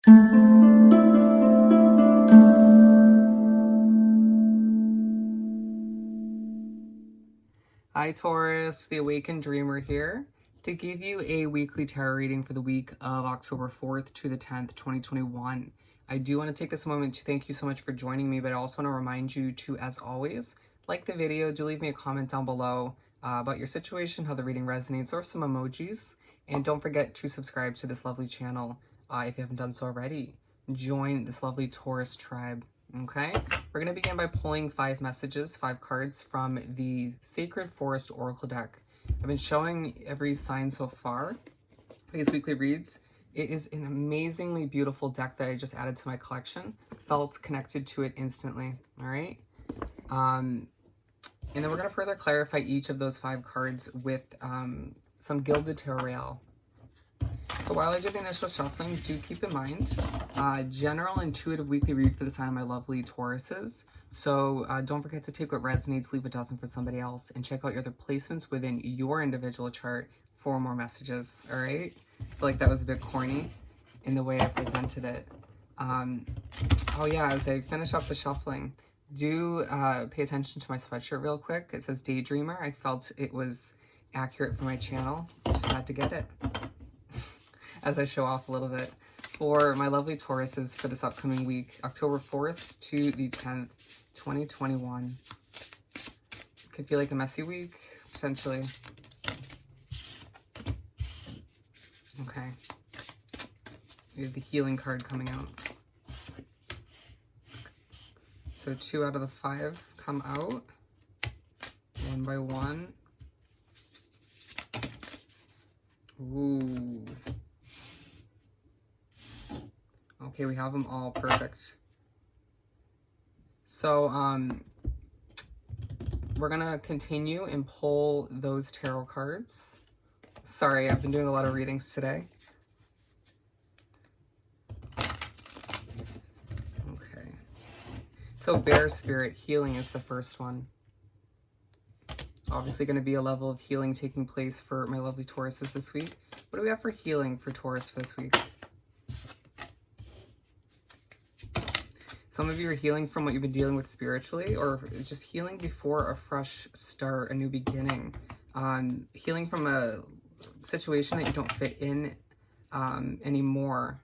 Hi Taurus, the Awakened Dreamer here to give you a weekly tarot reading for the week of October 4th to the 10th, 2021. I do want to take this moment to thank you so much for joining me, but I also want to remind you to, as always, like the video, do leave me a comment down below about your situation, how the reading resonates, or some emojis. And don't forget to subscribe to this lovely channel if you haven't done so already. Join this lovely Taurus tribe. Okay, we're going to begin by pulling 5 messages, 5 cards from the Sacred Forest Oracle deck. I've been showing every sign so far for these weekly reads. It is an amazingly beautiful deck that I just added to my collection. Felt connected to it instantly, all right? And then we're going to further clarify each of those 5 cards with some Gilded Tarot Real. So while I do the initial shuffling, do keep in mind, general intuitive weekly read for the sign of my lovely Tauruses. So don't forget to take what resonates, leave what doesn't for somebody else, and check out your other placements within your individual chart for more messages, all right? I feel like that was a bit corny in the way I presented it. Oh yeah, as I finish up the shuffling, do pay attention to my sweatshirt real quick. It says Daydreamer. I felt it was accurate for my channel. Just had to get it. As I show off a little bit for my lovely Tauruses for this upcoming week, October 4th to the 10th, 2021. Could feel like a messy week, potentially. Okay. We have the healing card coming out. So 2 out of the 5 come out, one by one. Ooh. Okay, we have them all. Perfect. So, we're gonna continue and pull those tarot cards. Sorry, I've been doing a lot of readings today. Okay. So, Bear Spirit, healing is the first one. Obviously going to be a level of healing taking place for my lovely Tauruses this week. What do we have for healing for Taurus for this week? Some of you are healing from what you've been dealing with spiritually, or just healing before a fresh start, a new beginning. Healing from a situation that you don't fit in anymore.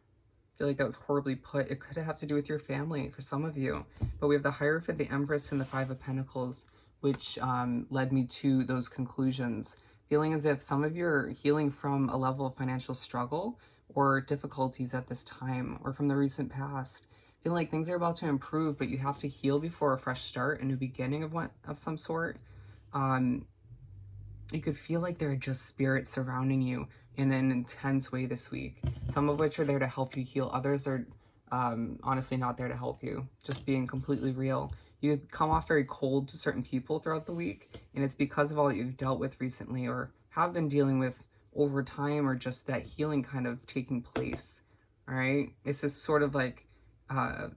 I feel like that was horribly put. It could have to do with your family for some of you. But we have the Hierophant, the Empress, and the 5 of Pentacles, which led me to those conclusions. Feeling as if some of you are healing from a level of financial struggle or difficulties at this time, or from the recent past. Feeling like things are about to improve, but you have to heal before a fresh start, a new beginning of some sort. You could feel like there are just spirits surrounding you in an intense way this week. Some of which are there to help you heal. Others are honestly not there to help you. Just being completely real. You come off very cold to certain people throughout the week, and it's because of all that you've dealt with recently or have been dealing with over time, or just that healing kind of taking place, all right? It's this sort of like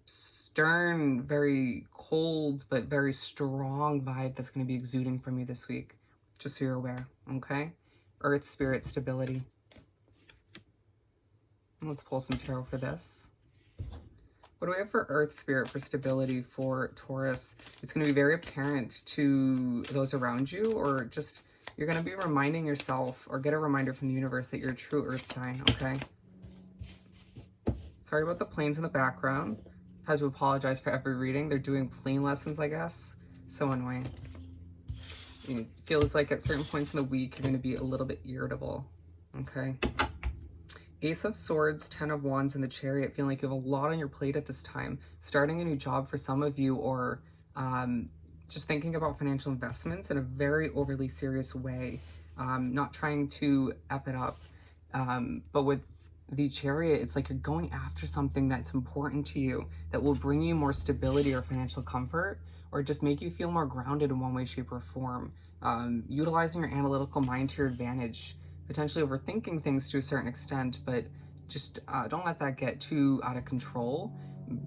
stern, very cold, but very strong vibe that's going to be exuding from you this week, just so you're aware, okay? Earth, Spirit, Stability. Let's pull some tarot for this. What do we have for Earth, Spirit, for stability for Taurus? It's going to be very apparent to those around you, or just you're going to be reminding yourself or get a reminder from the universe that you're a true Earth sign, okay? Sorry about the planes in the background. I've had to apologize for every reading. They're doing plane lessons, I guess. So annoying. It feels like at certain points in the week, you're going to be a little bit irritable, okay? Ace of Swords, 10 of Wands, and the Chariot, feeling like you have a lot on your plate at this time. Starting a new job for some of you, or just thinking about financial investments in a very overly serious way. Not trying to F it up. But with the Chariot, it's like you're going after something that's important to you, that will bring you more stability or financial comfort, or just make you feel more grounded in one way, shape, or form. Utilizing your analytical mind to your advantage. Potentially overthinking things to a certain extent, but just don't let that get too out of control.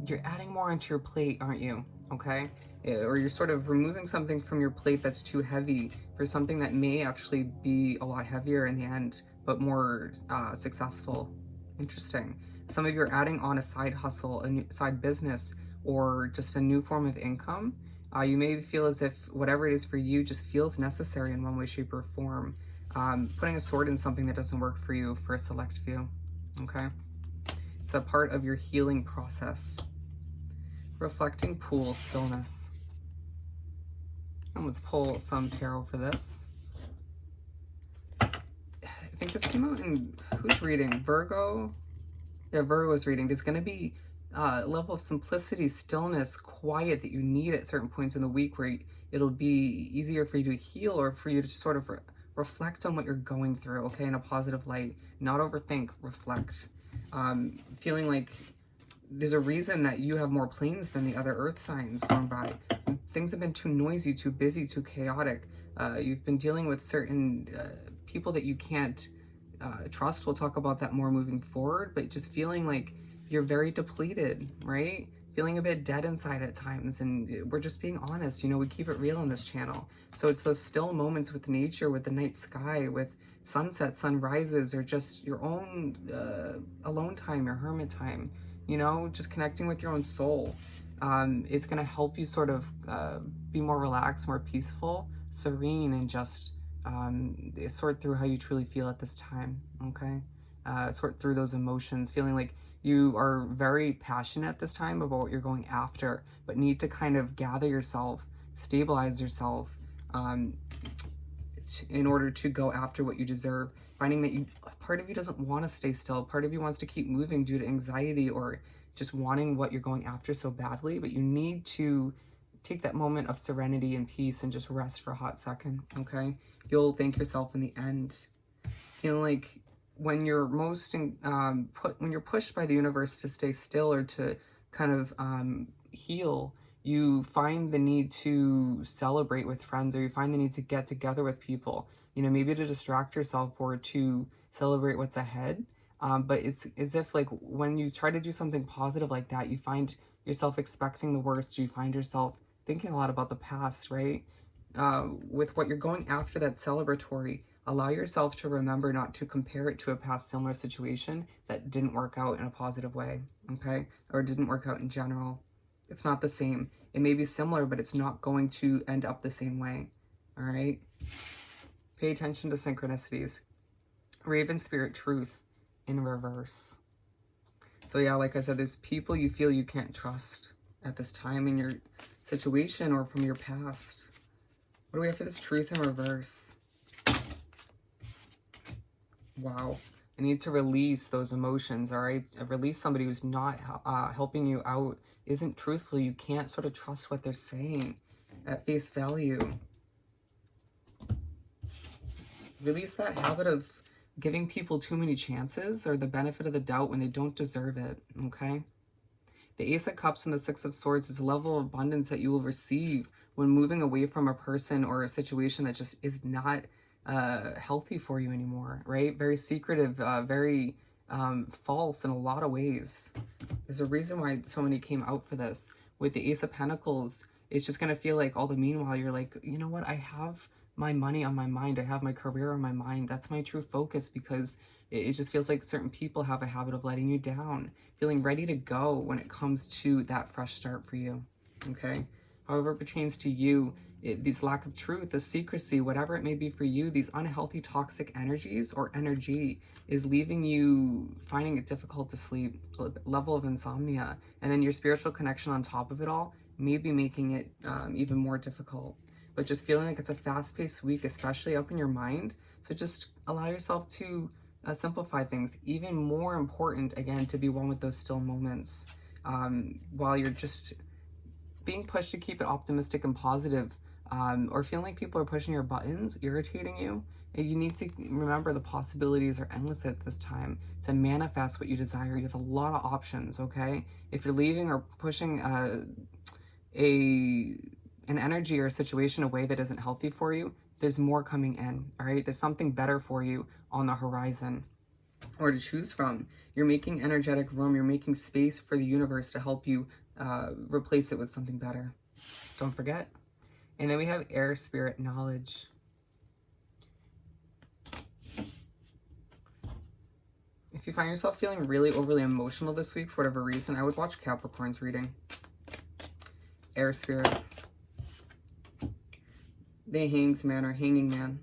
You're adding more onto your plate, aren't you? Okay? Or you're sort of removing something from your plate that's too heavy for something that may actually be a lot heavier in the end, but more successful. Interesting. Some of you are adding on a side hustle, a new side business, or just a new form of income. You may feel as if whatever it is for you just feels necessary in one way, shape, or form. Putting a sword in something that doesn't work for you for a select few, okay? It's a part of your healing process. Reflecting pool, stillness. And let's pull some tarot for this. I think this came out in, who's reading? Virgo? Yeah, Virgo's reading. There's going to be a level of simplicity, stillness, quiet that you need at certain points in the week where it'll be easier for you to heal or for you to sort of reflect on what you're going through, okay, in a positive light. Not overthink, reflect. Feeling like there's a reason that you have more planes than the other earth signs going by. Things have been too noisy, too busy, too chaotic. You've been dealing with certain people that you can't trust. We'll talk about that more moving forward, but just feeling like you're very depleted, right? Feeling a bit dead inside at times, and we're just being honest. You know, we keep it real on this channel. So it's those still moments with nature, with the night sky, with sunsets, sunrises, or just your own alone time, your hermit time, you know, just connecting with your own soul. It's going to help you sort of be more relaxed, more peaceful, serene, and just sort through how you truly feel at this time, okay? Sort through those emotions, feeling like you are very passionate at this time about what you're going after, but need to kind of gather yourself, stabilize yourself in order to go after what you deserve. Finding that part of you doesn't want to stay still, part of you wants to keep moving due to anxiety or just wanting what you're going after so badly, but you need to take that moment of serenity and peace and just rest for a hot second, okay? You'll thank yourself in the end. Feeling like when you're most when you're pushed by the universe to stay still or to kind of heal, you find the need to celebrate with friends, or you find the need to get together with people, you know, maybe to distract yourself or to celebrate what's ahead. But it's as if like when you try to do something positive like that, you find yourself expecting the worst. You find yourself thinking a lot about the past, right? With what you're going after that's celebratory, allow yourself to remember not to compare it to a past similar situation that didn't work out in a positive way, okay? Or didn't work out in general. It's not the same. It may be similar, but it's not going to end up the same way, all right? Pay attention to synchronicities. Raven Spirit Truth in reverse. So yeah, like I said, there's people you feel you can't trust at this time in your situation or from your past. What do we have for this truth in reverse? Wow. I need to release those emotions, all right? Release somebody who's not helping you out, isn't truthful. You can't sort of trust what they're saying at face value. Release that habit of giving people too many chances or the benefit of the doubt when they don't deserve it, okay? The Ace of Cups and the Six of Swords is a level of abundance that you will receive when moving away from a person or a situation that just is not healthy for you anymore, right? Very secretive, very false in a lot of ways. There's a reason why so many came out for this. With the Ace of Pentacles, it's just going to feel like all the meanwhile you're like, you know what, I have my money on my mind, I have my career on my mind. That's my true focus, because it just feels like certain people have a habit of letting you down, feeling ready to go when it comes to that fresh start for you, okay? However it pertains to you, these lack of truth, the secrecy, whatever it may be for you, these unhealthy toxic energies or energy is leaving you finding it difficult to sleep, level of insomnia, and then your spiritual connection on top of it all may be making it even more difficult. But just feeling like it's a fast-paced week, especially up in your mind. So just allow yourself to simplify things. Even more important, again, to be one with those still moments while you're just being pushed to keep it optimistic and positive, or feeling like people are pushing your buttons, irritating you. You need to remember the possibilities are endless at this time to manifest what you desire. You have a lot of options, okay? If you're leaving or pushing an energy or a situation away that isn't healthy for you, there's more coming in, all right? There's something better for you on the horizon or to choose from. You're making energetic room. You're making space for the universe to help you replace it with something better. Don't forget. And then we have air, spirit, knowledge. If If you find yourself feeling really overly emotional this week for whatever reason, I would watch Capricorn's reading. Air Spirit. The Hanged Man or Hanging Man.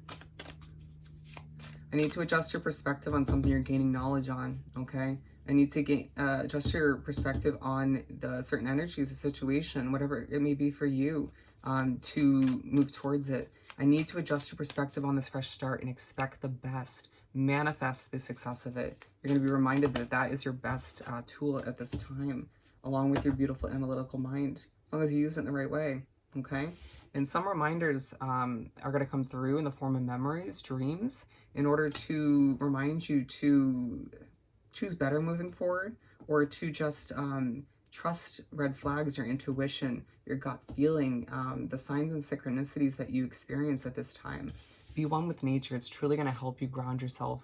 I need to adjust your perspective on something you're gaining knowledge on, okay? I need to adjust your perspective on the certain energies, the situation, whatever it may be for you, to move towards it. I need to adjust your perspective on this fresh start and expect the best. Manifest the success of it. You're going to be reminded that that is your best tool at this time, along with your beautiful analytical mind, as long as you use it in the right way, okay? And some reminders are going to come through in the form of memories, dreams, in order to remind you to choose better moving forward, or to just trust red flags, your intuition, your gut feeling, the signs and synchronicities that you experience at this time. Be one with nature. It's truly going to help you ground yourself.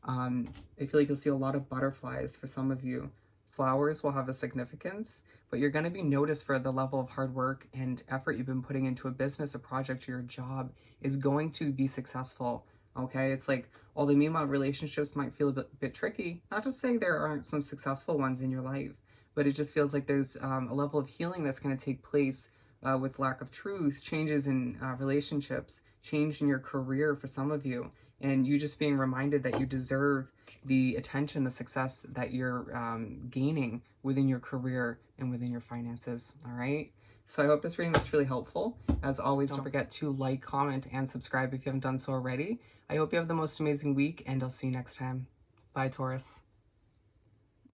I feel like you'll see a lot of butterflies for some of you. Flowers will have a significance, but you're going to be noticed for the level of hard work and effort you've been putting into a business, a project, or your job is going to be successful. Okay, it's like, although meanwhile relationships might feel a bit tricky, not to say there aren't some successful ones in your life, but it just feels like there's a level of healing that's going to take place with lack of truth, changes in relationships, change in your career for some of you, and you just being reminded that you deserve the attention, the success that you're gaining within your career and within your finances, all right? So I hope this reading was truly helpful. As always, don't forget to like, comment, and subscribe if you haven't done so already. I hope you have the most amazing week, and I'll see you next time. Bye, Taurus.